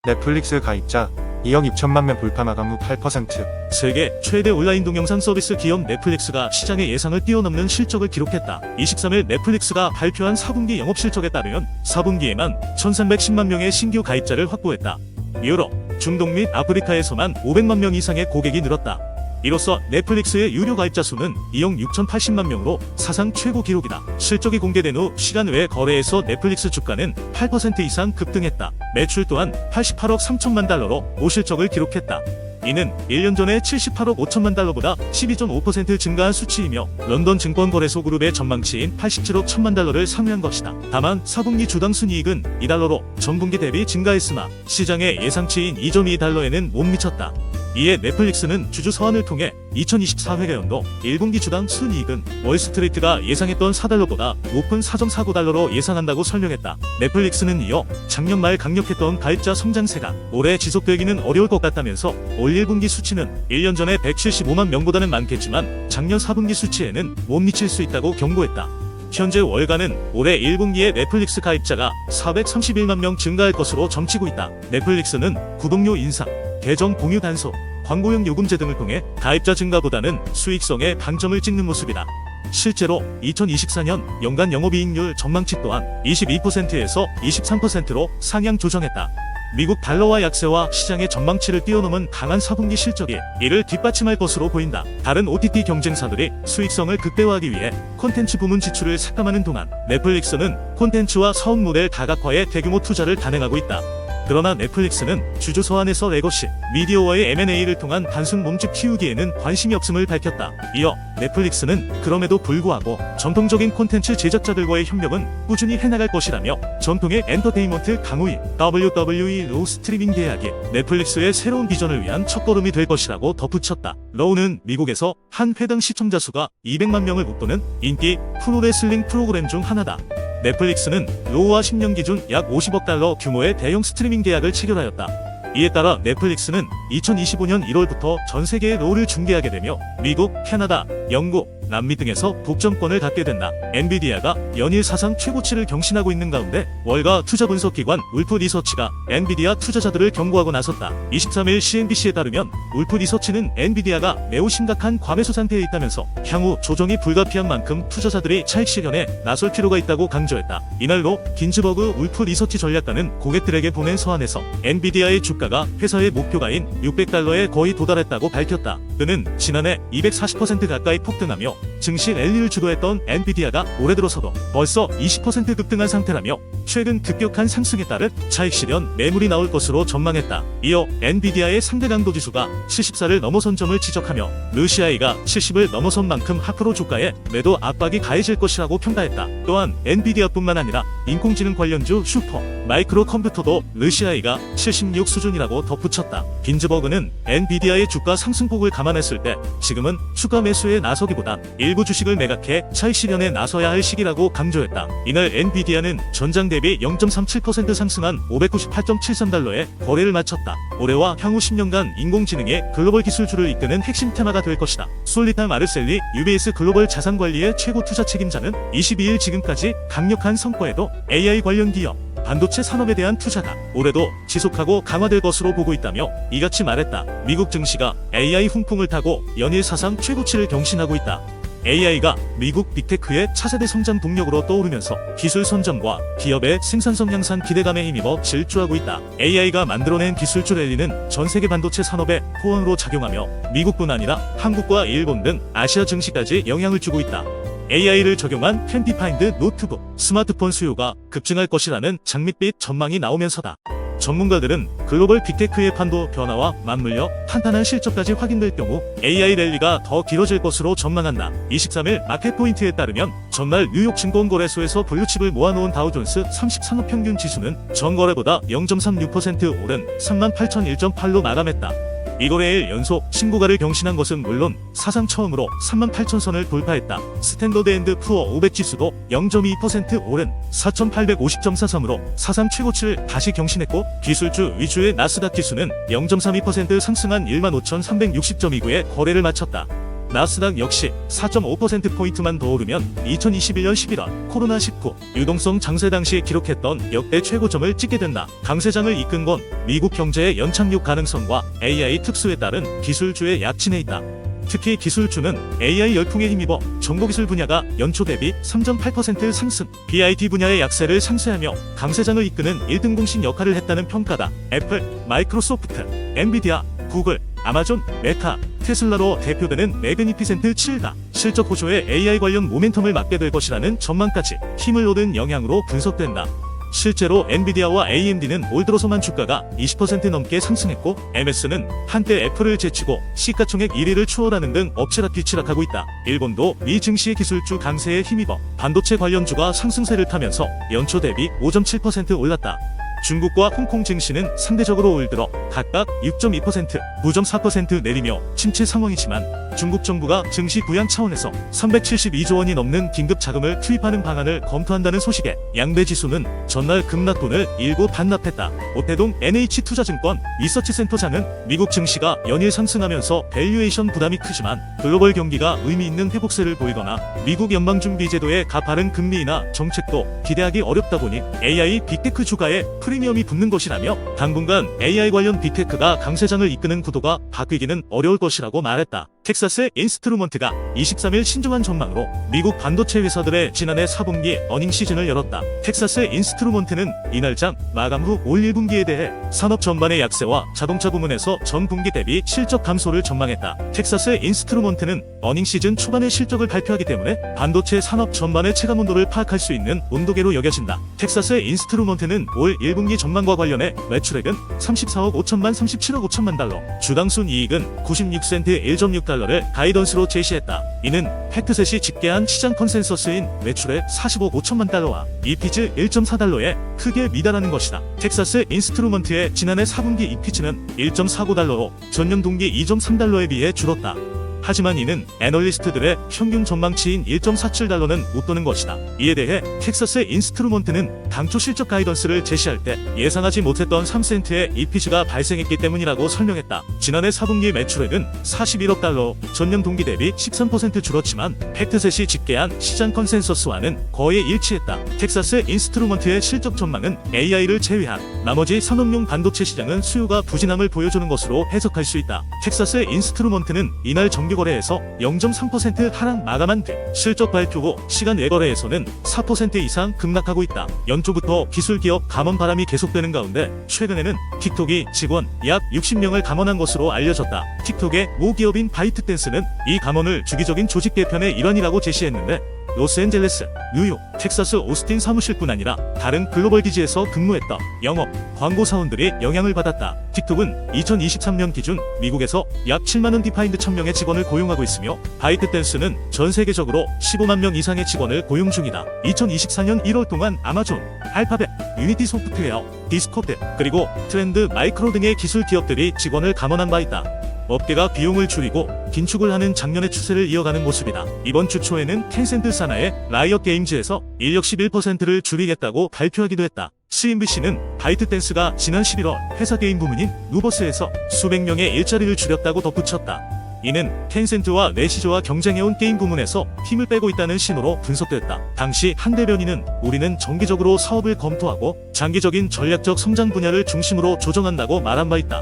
넷플릭스 가입자 2억 6천만 명 불파 마감 후 8%. 세계 최대 온라인 동영상 서비스 기업 넷플릭스가 시장의 예상을 뛰어넘는 실적을 기록했다. 23일 넷플릭스가 발표한 4분기 영업 실적에 따르면 4분기에만 1,310만 명의 신규 가입자를 확보했다. 유럽, 중동 및 아프리카에서만 500만 명 이상의 고객이 늘었다. 이로써 넷플릭스의 유료 가입자 수는 2억 6,080만 명으로 사상 최고 기록이다. 실적이 공개된 후 시간 외 거래에서 넷플릭스 주가는 8% 이상 급등했다. 매출 또한 88억 3천만 달러로 고실적을 기록했다. 이는 1년 전에 78억 5천만 달러보다 12.5% 증가한 수치이며 런던 증권거래소 그룹의 전망치인 87억 1천만 달러를 상회한 것이다. 다만 4분기 주당 순이익은 2달러로 전분기 대비 증가했으나 시장의 예상치인 2.2달러에는 못 미쳤다. 이에 넷플릭스는 주주 서한을 통해 2024회계연도 1분기 주당 순이익은 월스트리트가 예상했던 4달러보다 높은 4.49달러로 예상한다고 설명했다. 넷플릭스는 이어 작년 말 강력했던 가입자 성장세가 올해 지속되기는 어려울 것 같다면서 올 1분기 수치는 1년 전에 175만 명보다는 많겠지만 작년 4분기 수치에는 못 미칠 수 있다고 경고했다. 현재 월가는 올해 1분기에 넷플릭스 가입자가 431만 명 증가할 것으로 점치고 있다. 넷플릭스는 구독료 인상, 계정 공유 단속, 광고용 요금제 등을 통해 가입자 증가보다는 수익성에 방점을 찍는 모습이다. 실제로 2024년 연간 영업이익률 전망치 또한 22%에서 23%로 상향 조정했다. 미국 달러화 약세와 시장의 전망치를 뛰어넘은 강한 4분기 실적이 이를 뒷받침할 것으로 보인다. 다른 OTT 경쟁사들이 수익성을 극대화하기 위해 콘텐츠 부문 지출을 삭감하는 동안 넷플릭스는 콘텐츠와 사업 모델 다각화에 대규모 투자를 단행하고 있다. 그러나 넷플릭스는 주주 서한에서 레거시 미디어와의 M&A를 통한 단순 몸집 키우기에는 관심이 없음을 밝혔다. 이어 넷플릭스는 그럼에도 불구하고 전통적인 콘텐츠 제작자들과의 협력은 꾸준히 해나갈 것이라며 전통의 엔터테인먼트 강호인 WWE 로우 스트리밍 계약이 넷플릭스의 새로운 비전을 위한 첫걸음이 될 것이라고 덧붙였다. 로우는 미국에서 한 회당 시청자 수가 200만 명을 웃도는 인기 프로레슬링 프로그램 중 하나다. 넷플릭스는 로우와 10년 기준 약 50억 달러 규모의 대형 스트리밍 계약을 체결하였다. 이에 따라 넷플릭스는 2025년 1월부터 전 세계의 로우를 중계하게 되며 미국, 캐나다, 영국, 남미 등에서 독점권을 갖게 된다. 엔비디아가 연일 사상 최고치를 경신하고 있는 가운데 월가 투자 분석기관 울프 리서치가 엔비디아 투자자들을 경고하고 나섰다. 23일 CNBC에 따르면 울프 리서치는 엔비디아가 매우 심각한 과매수 상태에 있다면서 향후 조정이 불가피한 만큼 투자자들이 차익 실현에 나설 필요가 있다고 강조했다. 이날로 긴즈버그 울프 리서치 전략가는 고객들에게 보낸 서한에서 엔비디아의 주가가 회사의 목표가인 600달러에 거의 도달했다고 밝혔다. 그는 지난해 240% 가까이 폭등하며 증시 랠리를 주도했던 엔비디아가 올해 들어서도 벌써 20% 급등한 상태라며 최근 급격한 상승에 따른 차익 실현 매물이 나올 것으로 전망했다. 이어 엔비디아의 상대 강도 지수가 74를 넘어선 점을 지적하며 르시아이가 70을 넘어선 만큼 앞으로 주가에 매도 압박이 가해질 것이라고 평가했다. 또한 엔비디아뿐만 아니라 인공지능 관련주 슈퍼 마이크로 컴퓨터도 르시아이가 76 수준이라고 덧붙였다. 긴즈버그는 엔비디아의 주가 상승폭을 감안했을 때 지금은 추가 매수에 나서기보단 일부 주식을 매각해 차익 실현에 나서야 할 시기라고 강조했다. 이날 엔비디아는 전장 대비 0.37% 상승한 598.73달러에 거래를 마쳤다. 올해와 향후 10년간 인공지능의 글로벌 기술주를 이끄는 핵심 테마가 될 것이다. 솔리타 마르셀리 UBS 글로벌 자산관리의 최고 투자 책임자는 22일 지금까지 강력한 성과에도 AI 관련 기업 반도체 산업에 대한 투자가 올해도 지속하고 강화될 것으로 보고 있다며 이같이 말했다. 미국 증시가 AI 훈풍을 타고 연일 사상 최고치를 경신하고 있다. AI가 미국 빅테크의 차세대 성장 동력으로 떠오르면서 기술 선점과 기업의 생산성 향상 기대감에 힘입어 질주하고 있다. AI가 만들어낸 기술주 랠리는 전 세계 반도체 산업에 호황으로 작용하며 미국뿐 아니라 한국과 일본 등 아시아 증시까지 영향을 주고 있다. AI를 적용한 캔디파인드 노트북, 스마트폰 수요가 급증할 것이라는 장밋빛 전망이 나오면서다. 전문가들은 글로벌 빅테크의 판도 변화와 맞물려 탄탄한 실적까지 확인될 경우 AI 랠리가 더 길어질 것으로 전망한다. 23일 마켓포인트에 따르면 전날 뉴욕 증권거래소에서 블루칩을 모아놓은 다우존스 30 산업평균 지수는 전거래보다 0.36% 오른 38,001.8로 마감했다. 이거래일 연속 신고가를 경신한 것은 물론 사상 처음으로 38,000선을 돌파했다. 스탠더드 앤드 푸어 500 지수도 0.2% 오른 4,850.43으로 사상 최고치를 다시 경신했고 기술주 위주의 나스닥 지수는 0.32% 상승한 15,360.29에 거래를 마쳤다. 나스닥 역시 4.5%포인트만 더 오르면 2021년 11월 코로나19 유동성 장세 당시 기록했던 역대 최고점을 찍게 된다. 강세장을 이끈 건 미국 경제의 연착륙 가능성과 AI 특수에 따른 기술주의 약진에 있다. 특히 기술주는 AI 열풍에 힘입어 정보기술 분야가 연초 대비 3.8% 상승, BIT 분야의 약세를 상쇄하며 강세장을 이끄는 1등 공신 역할을 했다는 평가다. 애플, 마이크로소프트, 엔비디아, 구글, 아마존, 메타, 테슬라로 대표되는 매그니피센트 7가 실적 호조에 AI 관련 모멘텀을 맞게 될 것이라는 전망까지 힘을 얻은 영향으로 분석된다. 실제로 엔비디아와 AMD는 올 들어서만 주가가 20% 넘게 상승했고, MS는 한때 애플을 제치고 시가총액 1위를 추월하는 등 엎치락뒤치락하고 있다. 일본도 미 증시의 기술주 강세에 힘입어 반도체 관련주가 상승세를 타면서 연초 대비 5.7% 올랐다. 중국과 홍콩 증시는 상대적으로 올 들어 각각 6.2%, 9.4% 내리며 침체 상황이지만, 중국 정부가 증시 부양 차원에서 372조 원이 넘는 긴급 자금을 투입하는 방안을 검토한다는 소식에 양대 지수는 전날 급락분을 일부 반납했다. 오태동 NH투자증권 리서치센터장은 미국 증시가 연일 상승하면서 밸류에이션 부담이 크지만 글로벌 경기가 의미 있는 회복세를 보이거나 미국 연방준비제도의 가파른 금리나 정책도 기대하기 어렵다 보니 AI 빅테크 주가에 프리미엄이 붙는 것이라며, 당분간 AI 관련 빅테크가 강세장을 이끄는 구도가 바뀌기는 어려울 것이라고 말했다. 텍사스 인스트루먼트가 23일 신중한 전망으로 미국 반도체 회사들의 지난해 4분기 어닝 시즌을 열었다. 텍사스 인스트루먼트는 이날장 마감 후 올 1분기에 대해 산업 전반의 약세와 자동차 부문에서 전 분기 대비 실적 감소를 전망했다. 텍사스 인스트루먼트는 어닝 시즌 초반에 실적을 발표하기 때문에 반도체 산업 전반의 체감 온도를 파악할 수 있는 온도계로 여겨진다. 텍사스 인스트루먼트는 올 1분기 전망과 관련해 매출액은 34억 5천만 37억 5천만 달러, 주당 순이익은 96센트 1.6달러를 가이던스로 제시했다. 이는 팩트셋이 집계한 시장 컨센서스인 매출액 40억 5천만 달러와 EPS 1.4달러에 크게 미달하는 것이다. 텍사스 인스트루먼트의 지난해 4분기 EPS는 1.49달러로 전년 동기 2.3달러에 비해 줄었다. 하지만 이는 애널리스트들의 평균 전망치인 1.47달러는 웃도는 것이다. 이에 대해 텍사스 인스트루먼트는 당초 실적 가이던스를 제시할 때 예상하지 못했던 3센트의 EPS가 발생했기 때문이라고 설명했다. 지난해 4분기 매출액은 41억 달러, 전년 동기 대비 13% 줄었지만 팩트셋이 집계한 시장 컨센서스와는 거의 일치했다. 텍사스 인스트루먼트의 실적 전망은 AI를 제외한 나머지 산업용 반도체 시장은 수요가 부진함을 보여주는 것으로 해석할 수 있다. 텍사스 인스트루먼트는 이날 정규 거래에서 0.3% 하락 마감한 뒤 실적 발표 후 시간 외 거래에서는 4% 이상 급락하고 있다. 연초부터 기술기업 감원 바람이 계속되는 가운데 최근에는 틱톡이 직원 약 60명을 감원한 것으로 알려졌다. 틱톡의 모 기업인 바이트댄스는 이 감원을 주기적인 조직 개편의 일환이라고 제시했는데, 로스앤젤레스, 뉴욕, 텍사스 오스틴 사무실뿐 아니라 다른 글로벌 기지에서 근무했던 영업, 광고 사원들이 영향을 받았다. 틱톡은 2023년 기준 미국에서 약 7만원 디파인드 1000명의 직원을 고용하고 있으며, 바이트댄스는 전 세계적으로 15만 명 이상의 직원을 고용 중이다. 2024년 1월 동안 아마존, 알파벳, 유니티 소프트웨어, 디스코드, 그리고 트렌드 마이크로 등의 기술 기업들이 직원을 감원한 바 있다. 업계가 비용을 줄이고 긴축을 하는 작년의 추세를 이어가는 모습이다. 이번 주 초에는 텐센트 산하의 라이엇 게임즈에서 인력 11%를 줄이겠다고 발표하기도 했다. CNBC는 바이트댄스가 지난 11월 회사 게임 부문인 누버스에서 수백 명의 일자리를 줄였다고 덧붙였다. 이는 텐센트와 레시저와 경쟁해온 게임 부문에서 힘을 빼고 있다는 신호로 분석됐다. 당시 한 대변인은 우리는 정기적으로 사업을 검토하고 장기적인 전략적 성장 분야를 중심으로 조정한다고 말한 바 있다.